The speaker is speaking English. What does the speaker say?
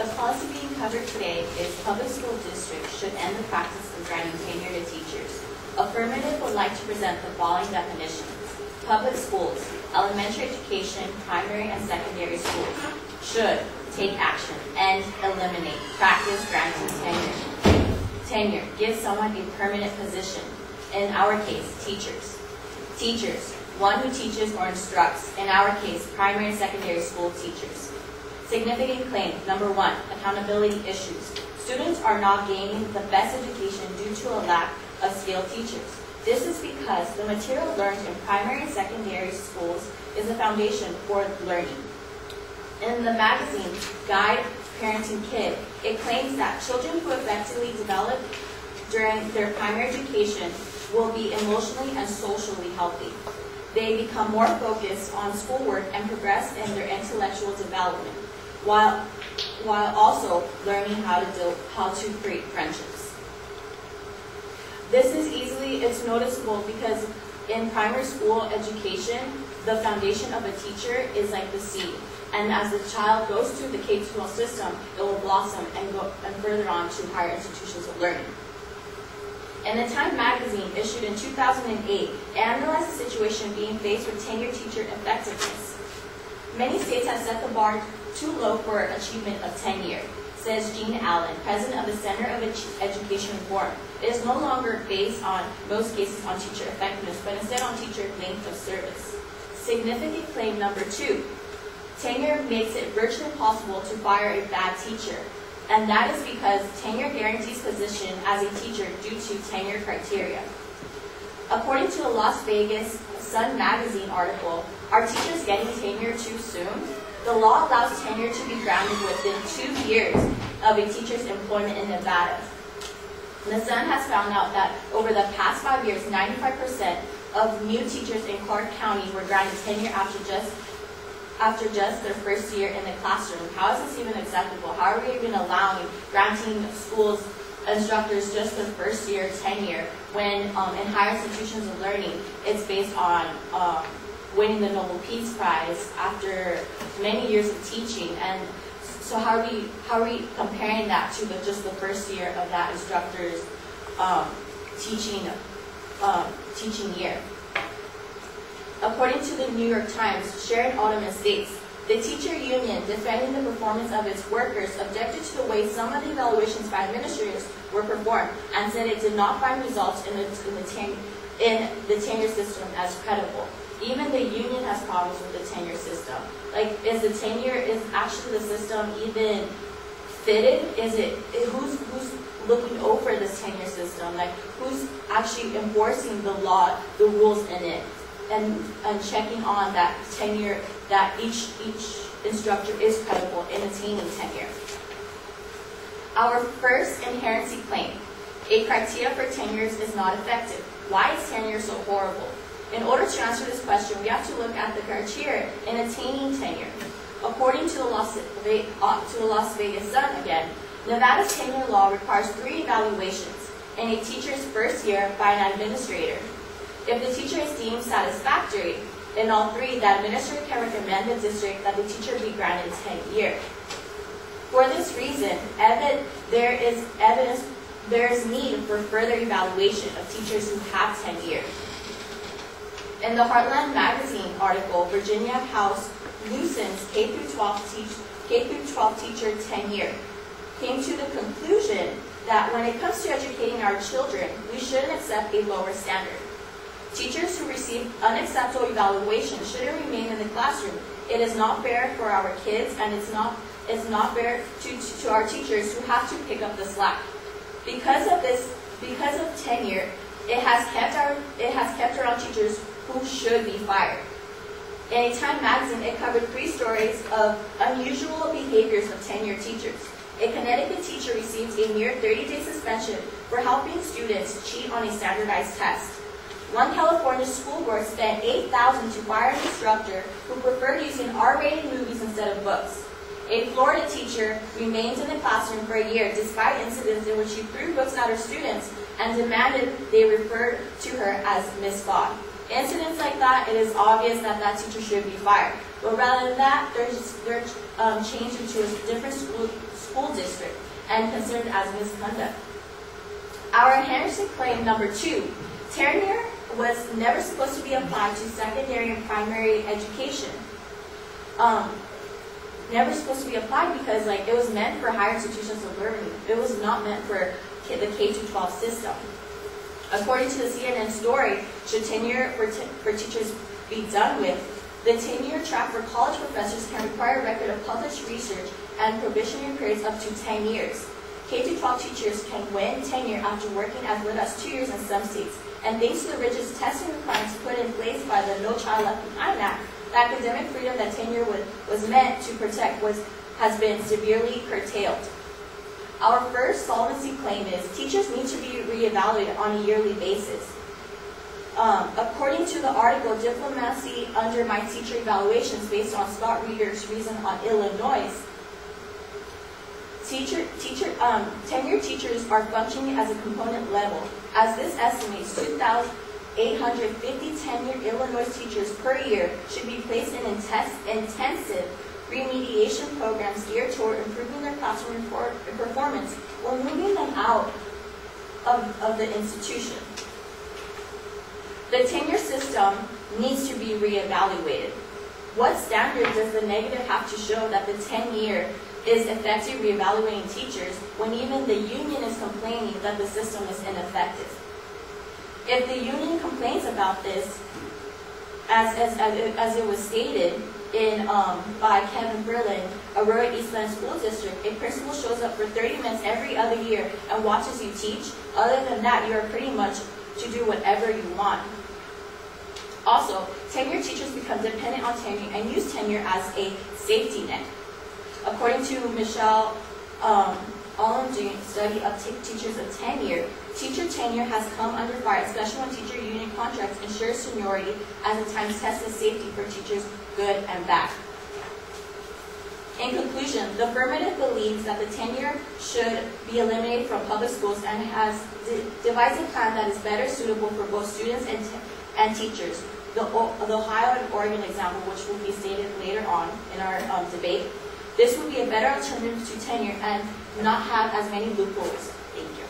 The policy being covered today is public school districts should end the practice of granting tenure to teachers. Affirmative would like to present the following definitions. Public schools, elementary education, primary and secondary schools, should take action and eliminate practice granting tenure. Tenure gives someone a permanent position. In our case, teachers. Teachers, one who teaches or instructs. In our case, primary and secondary school teachers. Significant claim. Number 1, accountability issues. Students are not gaining the best education due to a lack of skilled teachers. This is because the material learned in primary and secondary schools is the foundation for learning. In the magazine, Guide Parenting Kid, it claims that children who effectively develop during their primary education will be emotionally and socially healthy. They become more focused on schoolwork and progress in their intellectual development, while also learning how to create friendships. This is it's noticeable because in primary school education, the foundation of a teacher is like the seed. And as the child goes through the K-12 system, it will blossom and go further on to higher institutions of learning. In the Time magazine, issued in 2008, analyzed the situation being faced with tenure teacher effectiveness. Many states have set the bar too low for achievement of tenure, says Jean Allen, president of the Center of Education Reform. It is no longer based on most cases on teacher effectiveness, but instead on teacher length of service. Significant claim number 2. Tenure makes it virtually impossible to fire a bad teacher, and that is because tenure guarantees position as a teacher due to tenure criteria. According to a Las Vegas Sun magazine article, are teachers getting tenure too soon? The law allows tenure to be granted within 2 years of a teacher's employment in Nevada. The Sun has found out that over the past 5 years, 95% of new teachers in Clark County were granted tenure after just their first year in the classroom. How is this even acceptable? How are we even granting schools instructors just their first year tenure when in higher institutions of learning it's based on winning the Nobel Peace Prize after many years of teaching? And so how are we comparing that to just the first year of that instructor's teaching year? According to the New York Times, Sharon Altman states, the teacher union defending the performance of its workers objected to the way some of the evaluations by administrators were performed and said it did not find results in the tenure system as credible. Even the union has problems with the tenure system. Like, is actually the system even fitted? Who's looking over this tenure system? Like, who's actually enforcing the law, the rules in it? And checking on that tenure, that each instructor is credible in attaining tenure. Our first inherency claim, a criteria for tenures is not effective. Why is tenure so horrible? In order to answer this question, we have to look at the criteria in attaining tenure. According to the Las Vegas Sun again, Nevada's tenure law requires 3 evaluations in a teacher's first year by an administrator. If the teacher is deemed satisfactory in all 3, the administrator can recommend the district that the teacher be granted tenure. For this reason, there is need for further evaluation of teachers who have tenure. In the Heartland magazine article, Virginia House loosens K-12 teacher tenure, came to the conclusion that when it comes to educating our children, we shouldn't accept a lower standard. Teachers who receive unacceptable evaluation shouldn't remain in the classroom. It is not fair for our kids, and it's not fair to our teachers who have to pick up the slack. Because of tenure, it has kept around teachers who should be fired. In a Time magazine, it covered 3 stories of unusual behaviors of tenured teachers. A Connecticut teacher received a mere 30-day suspension for helping students cheat on a standardized test. One California school board spent $8,000 to fire an instructor who preferred using R-rated movies instead of books. A Florida teacher remained in the classroom for a year despite incidents in which she threw books at her students and demanded they refer to her as Miss Fogg. Incidents like that, it is obvious that that teacher should be fired. But rather than that, they're changed into a different school district and considered as misconduct. Our inherency claim number 2, tenure was never supposed to be applied to secondary and primary education. Never supposed to be applied because it was meant for higher institutions of learning. It was not meant for the K-12 system. According to the CNN story, should tenure for teachers be done with, the tenure track for college professors can require a record of published research and probationary periods up to 10 years. K-12 teachers can win tenure after working as little as 2 years in some states. And thanks to the rigid testing requirements put in place by the No Child Left Behind Act, the academic freedom that tenure was meant to protect has been severely curtailed. Our first solvency claim is teachers need to be reevaluated on a yearly basis. According to the article, Diplomacy Under My Teacher Evaluations, based on Scott Reeder's reason on Illinois, tenured teachers are functioning as a component level, as this estimates 2,850 tenured Illinois teachers per year should be placed in intensive remediation programs geared toward improving their classroom performance or moving them out of the institution. The tenure system needs to be reevaluated. What standard does the negative have to show that the tenure is effective reevaluating teachers when even the union is complaining that the system is ineffective? If the union complains about this, as it was stated by Kevin Berlin, Aurora Eastland School District, a principal shows up for 30 minutes every other year and watches you teach. Other than that, you are pretty much to do whatever you want. Also, tenured teachers become dependent on tenure and use tenure as a safety net. According to Michelle Allendune's study of teachers of tenure, teacher tenure has come under fire, especially when teacher union contracts ensure seniority as the times tested safety for teachers, good and bad. In conclusion, the affirmative believes that the tenure should be eliminated from public schools and has devised a plan that is better suitable for both students and teachers. The Ohio and Oregon example, which will be stated later on in our debate, this would be a better alternative to tenure and not have as many loopholes. Thank you.